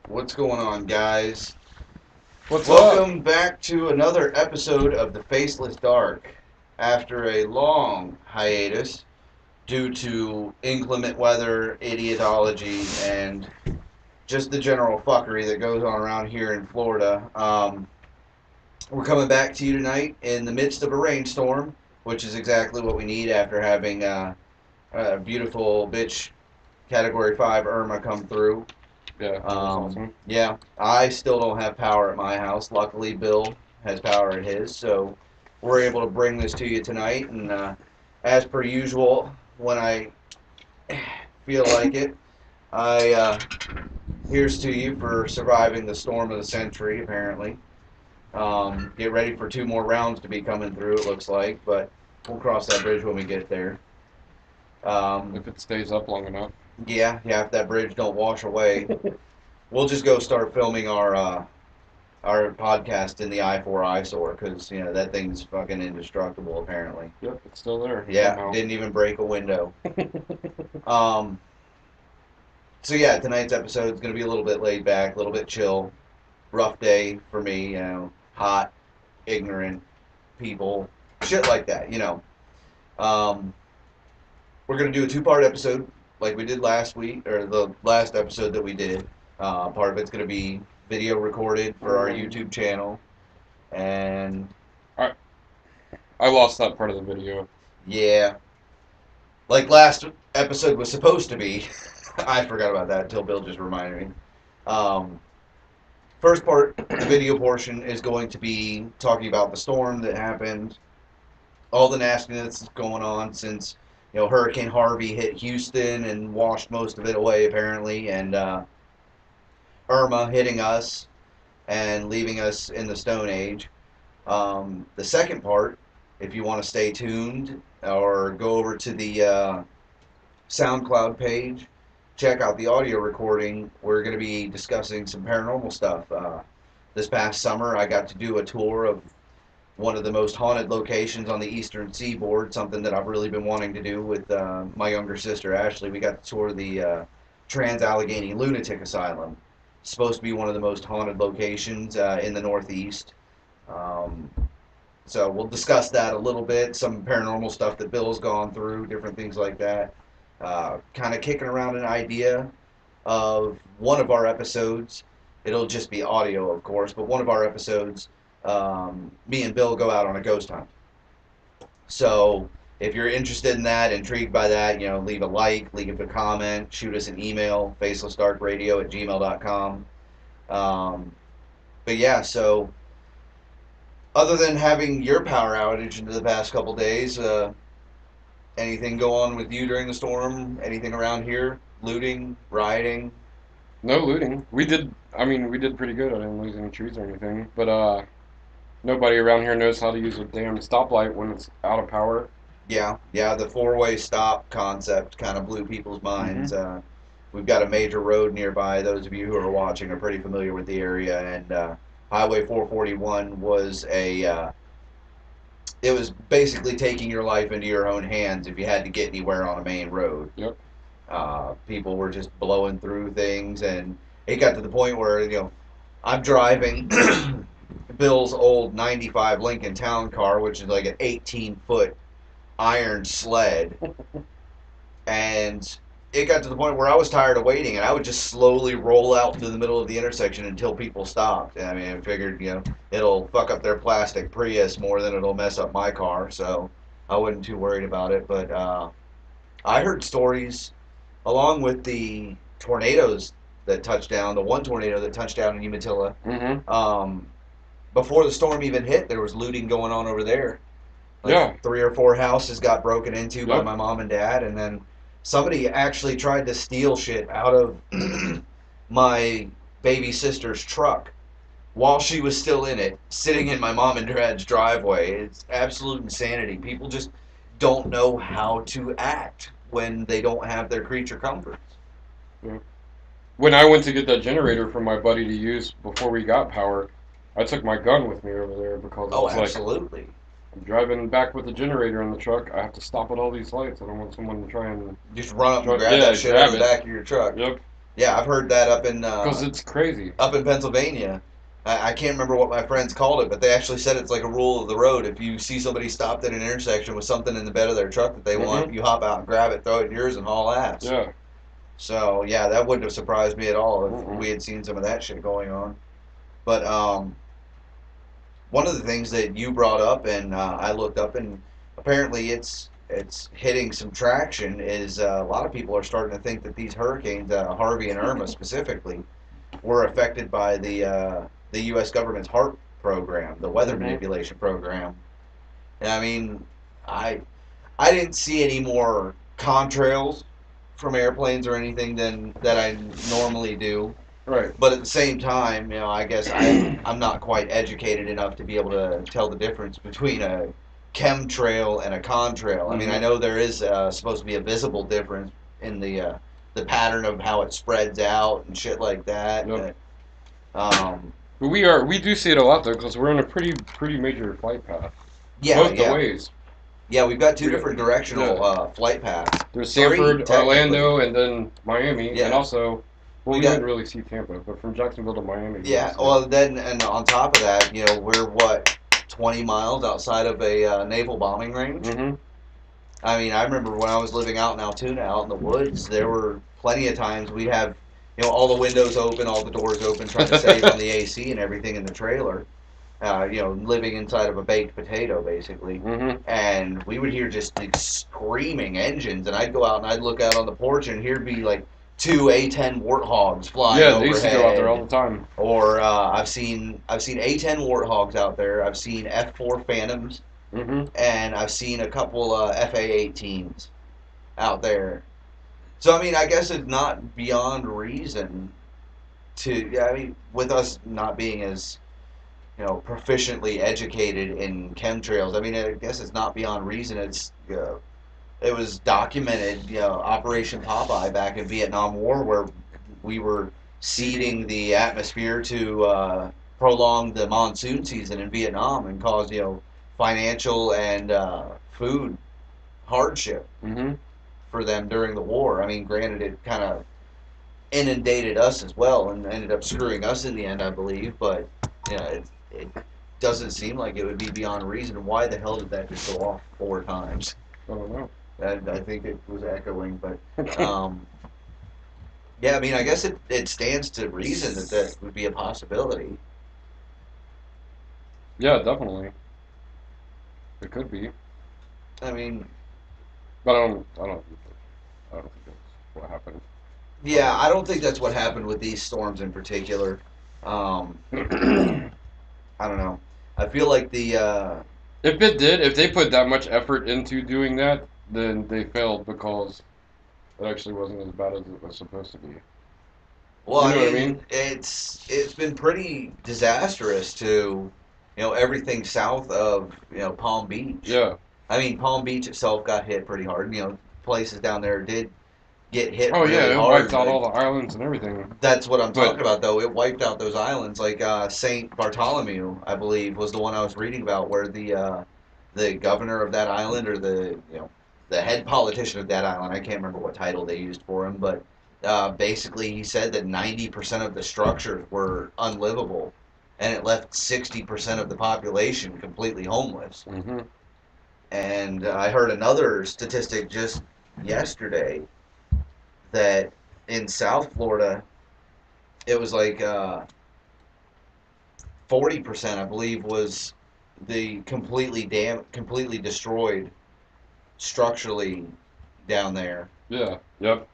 What's going on, guys? What's up? Welcome back to another episode of the Faceless Dark. After a long hiatus due to inclement weather, idiotology, and just the general fuckery that goes on around here in Florida, we're coming back to you tonight in the midst of a rainstorm, which is exactly what we need after having a beautiful bitch Category 5 Irma come through. Yeah, that was awesome. Yeah, I still don't have power at my house. Luckily, Bill has power at his, so we're able to bring this to you tonight. And as per usual, when I feel like it, I here's to you for surviving the storm of the century. Apparently, get ready for two more rounds to be coming through. It looks like, but we'll cross that bridge when we get there. If it stays up long enough. Yeah. If that bridge don't wash away, we'll just go start filming our podcast in the I-4 eyesore because that thing's fucking indestructible apparently. Yep, it's still there Yeah, somehow. didn't even break a window. um, so yeah, tonight's episode is gonna be a little bit laid back, a little bit chill. Rough day for me, hot, ignorant people, shit like that. Um, we're gonna do a two-part episode like we did last week or the last episode that we did. Part of it's gonna be video recorded for our YouTube channel, and I I lost that part of the video. yeah, like last episode was supposed to be. I forgot about that until Bill just reminded me. Um, First part, the video portion, is going to be talking about the storm that happened, all the nastiness that's going on since Hurricane Harvey hit Houston and washed most of it away apparently, and Irma hitting us and leaving us in the Stone Age. The second part, if you want to stay tuned or go over to the SoundCloud page, check out the audio recording. We're going to be discussing some paranormal stuff. This past summer, I got to do a tour of one of the most haunted locations on the eastern seaboard, something that I've really been wanting to do with my younger sister, Ashley. We got to tour the Trans-Allegheny Lunatic Asylum. It's supposed to be one of the most haunted locations in the Northeast. Um, so we'll discuss that a little bit, some paranormal stuff that Bill's gone through, different things like that. Kind of kicking around an idea of one of our episodes. It'll just be audio, of course, but one of our episodes, me and Bill go out on a ghost hunt. So if you're interested in that, intrigued by that, leave a like, leave a comment, shoot us an email, facelessdarkradio@gmail.com. Um, but yeah, so other than having your power outage into the past couple days, anything go on with you during the storm? Anything around here? Looting, rioting? No looting. We did pretty good. I didn't lose any trees or anything. But nobody around here knows how to use a damn stoplight when it's out of power. Yeah. The four-way stop concept kind of blew people's Mm-hmm. minds. We've got a major road nearby. Those of you who are watching are pretty familiar with the area, and Highway 441 was it was basically taking your life into your own hands if you had to get anywhere on a main road. Yep. People were just blowing through things, and it got to the point where I'm driving Bill's old '95 Lincoln Town Car, which is like an 18-foot iron sled, and it got to the point where I was tired of waiting, and I would just slowly roll out into the middle of the intersection until people stopped. I mean, I figured it'll fuck up their plastic Prius more than it'll mess up my car, so I wasn't too worried about it. But I heard stories along with the tornadoes that touched down. The one tornado that touched down in Umatilla. Mm-hmm. Before the storm even hit, there was looting going on over there. Like Yeah. 3 or 4 houses got broken into by Yep. my mom and dad, and then somebody actually tried to steal shit out of my baby sister's truck while she was still in it, sitting in my mom and dad's driveway. It's absolute insanity. People just don't know how to act when they don't have their creature comforts. Yeah. When I went to get that generator for my buddy to use before we got power, I took my gun with me over there because I Oh, was like, absolutely. I'm driving back with the generator in the truck. I have to stop at all these lights. I don't want someone to try and Just run up and grab yeah, that shit out grab of the it. back of your truck. Yep. Yeah, I've heard that because it's crazy. up in Pennsylvania. I can't remember what my friends called it, but they actually said it's like a rule of the road. If you see somebody stopped at an intersection with something in the bed of their truck that they Mm-hmm. want, you hop out and grab it, throw it in yours, and haul ass. Yeah. So yeah, that wouldn't have surprised me at all if Mm-mm. we had seen some of that shit going on. But one of the things that you brought up and I looked up and apparently it's hitting some traction is a lot of people are starting to think that these hurricanes, Harvey and Irma specifically, were affected by the U.S. government's HARP program, the weather Mm-hmm. manipulation program. And I mean, I I didn't see any more contrails from airplanes or anything than that I normally do. Right. But at the same time, I guess I'm not quite educated enough to be able to tell the difference between a chemtrail and a contrail. I mean, I Mm-hmm. know there is supposed to be a visible difference in the pattern of how it spreads out and shit like that. Yep. Um, But we do see it a lot though, because we're on a pretty major flight path, yeah, both the yeah, ways. yeah. We've got two We got different directional yeah. flight paths. There's Three Sanford, technically. Orlando, and then Miami, and Yeah, also, well, we we wouldn't got really see Tampa, but from Jacksonville to Miami, we would yeah. see it. Well, then and on top of that, we're what 20 miles outside of a naval bombing range. Mm-hmm. I mean, I remember when I was living out in Altoona, out in the woods, there were plenty of times we'd have, all the windows open, all the doors open, trying to save on the AC and everything in the trailer. Living inside of a baked potato, basically. Mm-hmm. And we would hear just these screaming engines, and I'd go out and I'd look out on the porch, and here'd be like two A-10 warthogs flying Yeah, they used to go out there all overhead. the time. Or I've seen A-10 warthogs out there. I've seen F4 Phantoms, Mm-hmm. and I've seen a couple FA-18s out there. So I mean, I guess it's not beyond reason to. Yeah, I mean, with us not being as proficiently educated in chemtrails, I mean, I guess it's not beyond reason. It was documented, Operation Popeye back in Vietnam War, where we were Heating. seeding the atmosphere to prolong the monsoon season in Vietnam and cause financial and food hardship Mm-hmm. for them during the war. I mean, granted, it kind of inundated us as well and ended up screwing us in the end, I believe. But it doesn't seem like it would be beyond reason. Why the hell did that just go off 4 times? I don't know. I think it was echoing, but yeah, I mean, I guess it stands to reason that that would be a possibility. Yeah, definitely. It could be, I mean, but I don't think that's what happened. yeah, I don't think that's what happened with these storms in particular. Um, I don't know. I feel like If it did, if they put that much effort into doing that, then they failed because it actually wasn't as bad as it was supposed to be. well, You I know what I mean, mean? it's been pretty disastrous to everything south of Palm Beach. Yeah. I mean, Palm Beach itself got hit pretty hard. Places down there did get hit Oh really yeah, it wiped hard. out all the islands and everything. That's what I'm But talking about, though. It wiped out those islands, like Saint Bartholomew, I believe, was the one I was reading about, where the governor of that island, or the head politician of that island, I can't remember what title they used for him, but basically he said that 90% of the structures were unlivable, and it left 60% of the population completely homeless. hmm And I heard another statistic just yesterday that in South Florida it was like 40%, I believe, was the completely destroyed structurally down there, yeah, yep.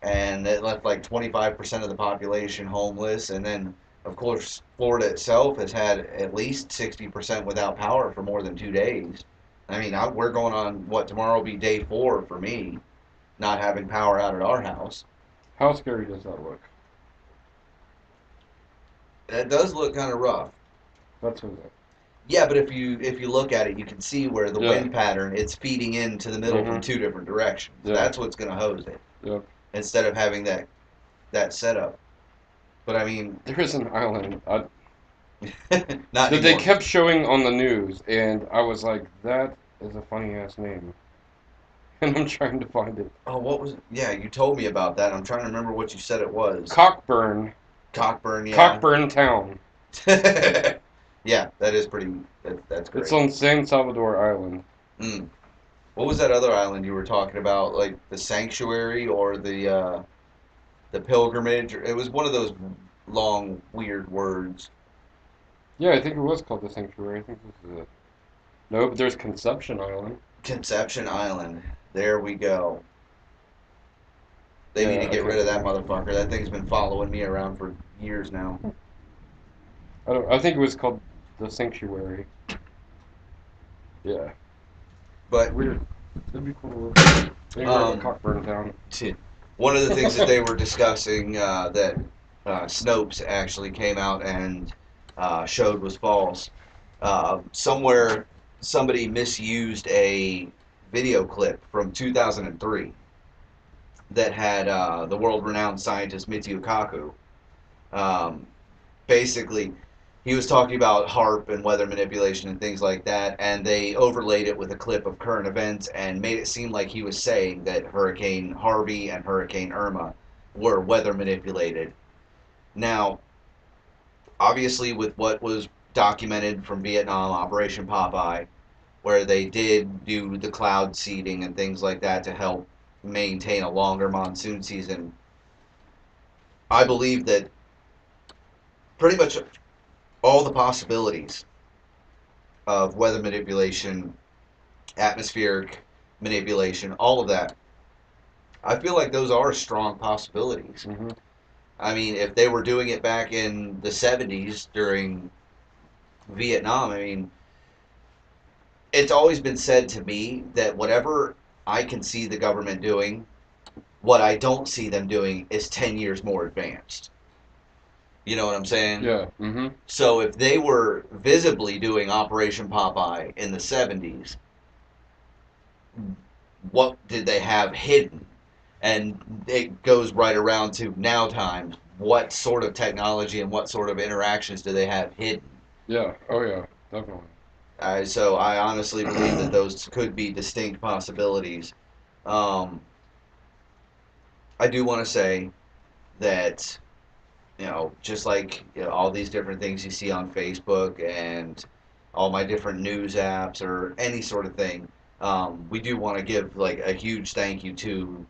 and it left like 25% of the population homeless. And then, of course, Florida itself has had at least 60% without power for more than 2 days. I mean, we're going on what tomorrow will be day 4 for me, not having power out at our house. How scary does that look? That does look kind of rough. That's what it. Yeah, but if you look at it, you can see where the Yeah. wind pattern it's feeding into the middle from hmm two different directions. Yeah. That's what's going to hose it Yep. instead of having that setup. But I mean, There is an island not that they anymore. kept showing on the news, and I was like, that is a funny ass name. and I'm trying to find it. Oh, what was it? Yeah, you told me about that. I'm trying to remember what you said it was. Cockburn. Cockburn, yeah. Cockburn Town. Yeah, that is pretty. That's It's great. on San Salvador Island. Mm. What was that other island you were talking about? Like the sanctuary or the pilgrimage? It was one of those long, weird words. Yeah, I think it was called the Sanctuary. I think this is it. No, but there's Conception Island. Conception Island. There we go. They need to Yeah, I get can't rid of that remember. motherfucker. That thing's been following me around for years now. I don't. I think it was called the Sanctuary. Yeah. But Weird. It'd be cool to live anywhere but um, Cockburn Town. one of the things that they were discussing that Snopes actually came out and showed was false. Somewhere, somebody misused a video clip from 2003 that had the world-renowned scientist Michio Kaku. Um, Basically, he was talking about HARP and weather manipulation and things like that, and they overlaid it with a clip of current events and made it seem like he was saying that Hurricane Harvey and Hurricane Irma were weather manipulated. Now, obviously, with what was documented from Vietnam, Operation Popeye, where they did do the cloud seeding and things like that to help maintain a longer monsoon season, I believe that pretty much all the possibilities of weather manipulation, atmospheric manipulation, all of that, I feel like those are strong possibilities. Hmm. I mean, if they were doing it back in the 70s during Vietnam, I mean, it's always been said to me that whatever I can see the government doing, what I don't see them doing is 10 years more advanced. You know what I'm saying? Yeah. Hmm. So if they were visibly doing Operation Popeye in the 70s, what did they have hidden? And it goes right around to now times. What sort of technology and what sort of interactions do they have hidden? Yeah. Oh yeah. Definitely. So I honestly believe that those could be distinct possibilities. Um, I do want to say that just like all these different things you see on Facebook and all my different news apps or any sort of thing, we do want to give like a huge thank you to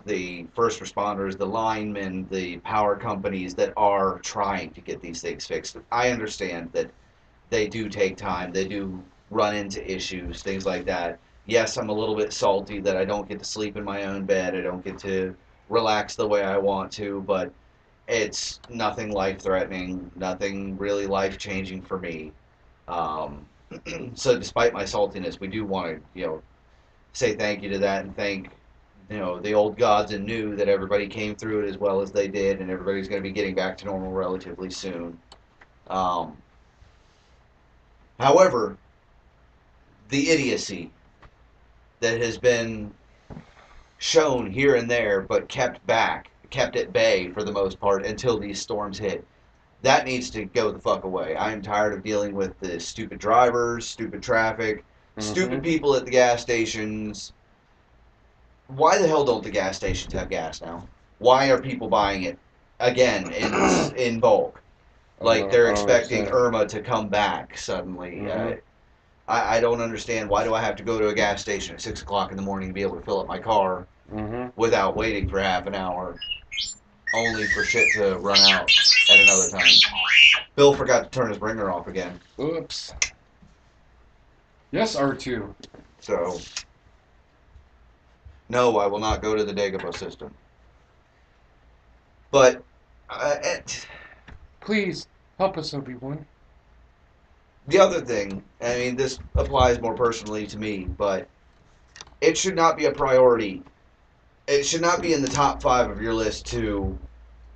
the first responders, the linemen, the power companies that are trying to get these things fixed. I understand that they do take time, they do run into issues, things like that. Yes, I'm a little bit salty that I don't get to sleep in my own bed, I don't get to relax the way I want to, but it's nothing life threatening, nothing really life changing for me. Um, so, despite my saltiness, we do want to, say thank you to that and thank the old gods and knew that everybody came through it as well as they did, and everybody's going to be getting back to normal relatively soon. Um, However, the idiocy that has been shown here and there, but kept back, kept at bay for the most part until these storms hit, that needs to go the fuck away. I am tired of dealing with the stupid drivers, stupid traffic, Hmm. stupid people at the gas stations. Why the hell don't the gas stations have gas now? Why are people buying it again in bulk? Like they're I don't expecting understand. Irma to come back suddenly. Hmm. I don't understand. Why do I have to go to a gas station at 6 o'clock in the morning to be able to fill up my car Hmm. without waiting for half an hour, only for shit to run out at another time? Bill forgot to turn his ringer off again, Oops. Yes, R2. so no, I will not go to the Dagobah system. But uh, Please help us, Obi-Wan. the other thing, I mean, this applies more personally to me, but it should not be a priority. It should not be in the top five of your list to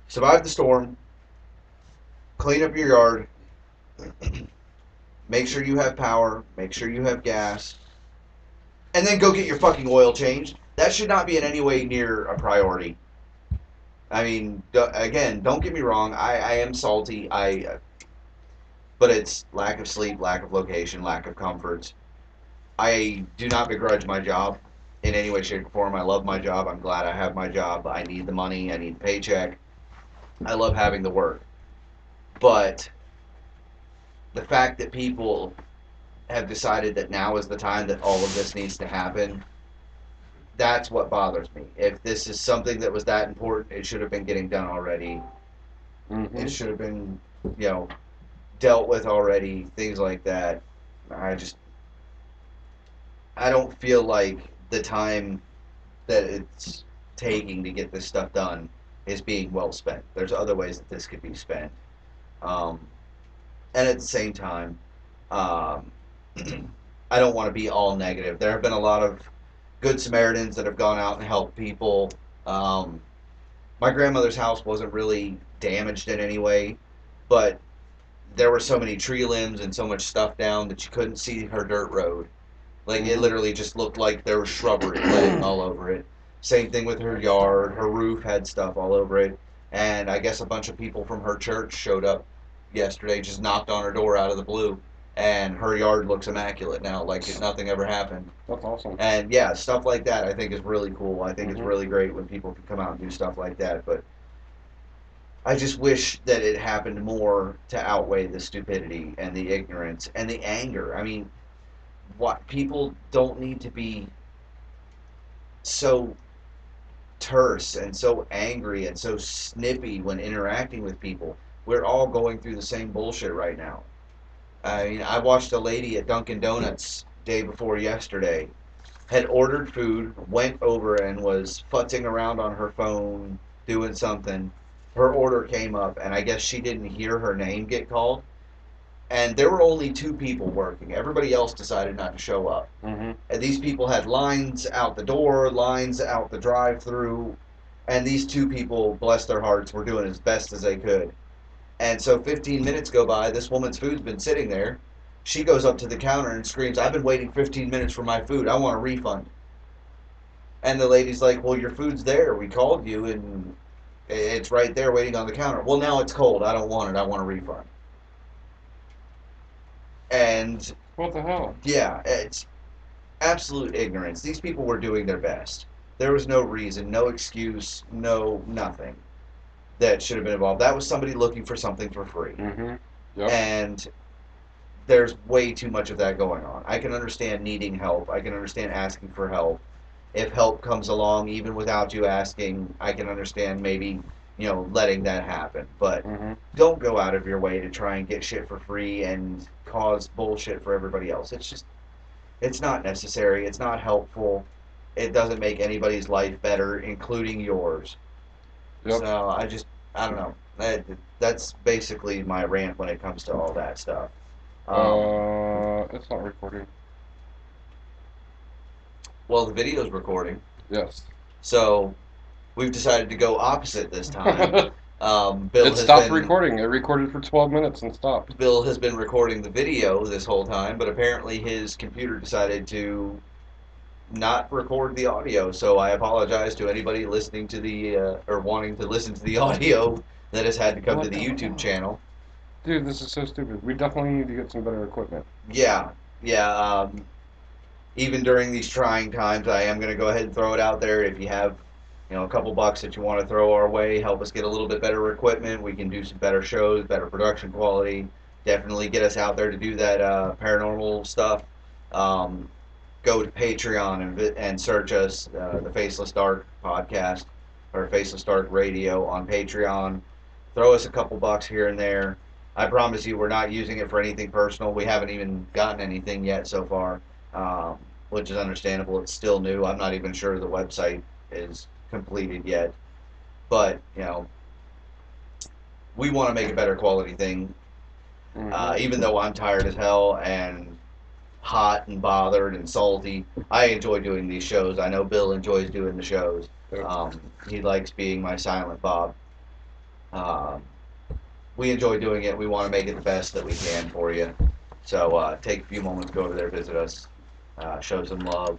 survive the storm, clean up your yard, make sure you have power, make sure you have gas, and then go get your fucking oil changed. That should not be in any way near a priority. I mean, again, don't get me wrong. I am salty. But it's lack of sleep, lack of location, lack of comfort. I do not begrudge my job. in any way, shape, or form. I love my job. I'm glad I have my job. I need the money. I need the paycheck. I love having the work. But the fact that people have decided that now is the time that all of this needs to happen, that's what bothers me. If this is something that was that important, it should have been getting done already. It Mm-hmm. should have been, you know, dealt with already. Things like that. I just, I don't feel like the time that it's taking to get this stuff done is being well spent. There's other ways that this could be spent. Um, and at the same time, um, I don't want to be all negative. There have been a lot of good Samaritans that have gone out and helped people. Um, my grandmother's house wasn't really damaged in any way, but there were so many tree limbs and so much stuff down that you couldn't see her dirt road. Like it Mm-hmm. literally just looked like there was shrubbery laying all over it. Same thing with her yard. Her roof had stuff all over it. And I guess a bunch of people from her church showed up yesterday, just knocked on her door out of the blue. And her yard looks immaculate now, like nothing ever happened. That's awesome. And yeah, stuff like that I think is really cool. I think it's Mm-hmm. really great when people can come out and do stuff like that. But I just wish that it happened more to outweigh the stupidity and the ignorance and the anger. I mean, what people don't need to be so terse and so angry and so snippy when interacting with people. We're all going through the same bullshit right now. I mean, I watched a lady at Dunkin' Donuts day before yesterday, had ordered food, went over and was futzing around on her phone, doing something. Her order came up, and I guess she didn't hear her name get called. And there were only two people working. Everybody else decided not to show up. Mm-hmm. And these people had lines out the door, lines out the drive-through, and these two people, bless their hearts, were doing as best as they could. And so 15 minutes go by. This woman's food's been sitting there. She goes up to the counter and screams, "I've been waiting 15 minutes for my food. I want a refund." And the lady's like, "Well, your food's there. We called you, and it's right there waiting on the counter." "Well, now it's cold. I don't want it. I want a refund." And What the hell? yeah, it's absolute ignorance. These people were doing their best. There was no reason, no excuse, no nothing that should have been involved. That was somebody looking for something for free. Mm-hmm. Yep. And there's way too much of that going on. I can understand needing help. I can understand asking for help. If help comes along even without you asking, I can understand maybe, letting that happen. But Mm-hmm. don't go out of your way to try and get shit for free and cause bullshit for everybody else. It's not necessary. It's not helpful. It doesn't make anybody's life better, including yours. Yep. So I don't know. That's basically my rant when it comes to all that stuff. Um, It's not recording. well, the video's recording, Yes. so we've decided to go opposite this time. It stopped recording. It recorded for 12 minutes and stopped. Bill has been recording the video this whole time, but apparently his computer decided to not record the audio. So I apologize to anybody listening to the or wanting to listen to the audio that has had to come to What the the YouTube hell? channel. Dude, this is so stupid. We definitely need to get some better equipment. Yeah, yeah. Even during these trying times, I am going to go ahead and throw it out there. If you have, a couple bucks that you want to throw our way, help us get a little bit better equipment. We can do some better shows, better production quality. Definitely get us out there to do that paranormal stuff. Um, Go to Patreon and search us, the Faceless Dark podcast or Faceless Dark Radio on Patreon. Throw us a couple bucks here and there. I promise you, we're not using it for anything personal. We haven't even gotten anything yet so far, um, which is understandable. It's still new. I'm not even sure the website is completed yet. But, we want to make a better quality thing. Mm-hmm. Even though I'm tired as hell and hot and bothered and salty. I enjoy doing these shows. I know Bill enjoys doing the shows. Yep. He likes being my silent Bob. Um, we enjoy doing it. We want to make it the best that we can for you. So take a few moments, go over there, visit us, show some love.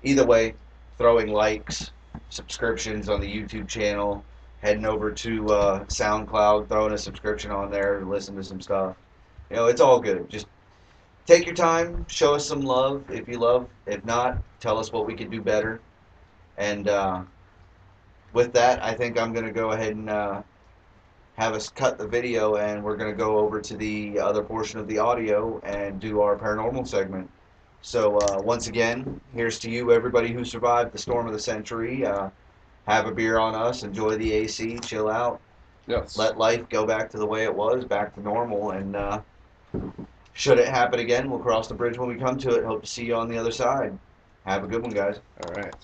Either way, throwing likes, subscriptions on the YouTube channel, heading over to SoundCloud, throwing a subscription on there to listen to some stuff. It's all good. Just take your time, show us some love if you love. If not, tell us what we could do better. And with that, I think I'm going to go ahead and have us cut the video, and we're going to go over to the other portion of the audio and do our paranormal segment. So, once again, here's to you, everybody who survived the storm of the century. Have a beer on us, enjoy the AC, chill out, Yes. let life go back to the way it was, back to normal. And should it happen again, we'll cross the bridge when we come to it. Hope to see you on the other side. Have a good one, guys. All right.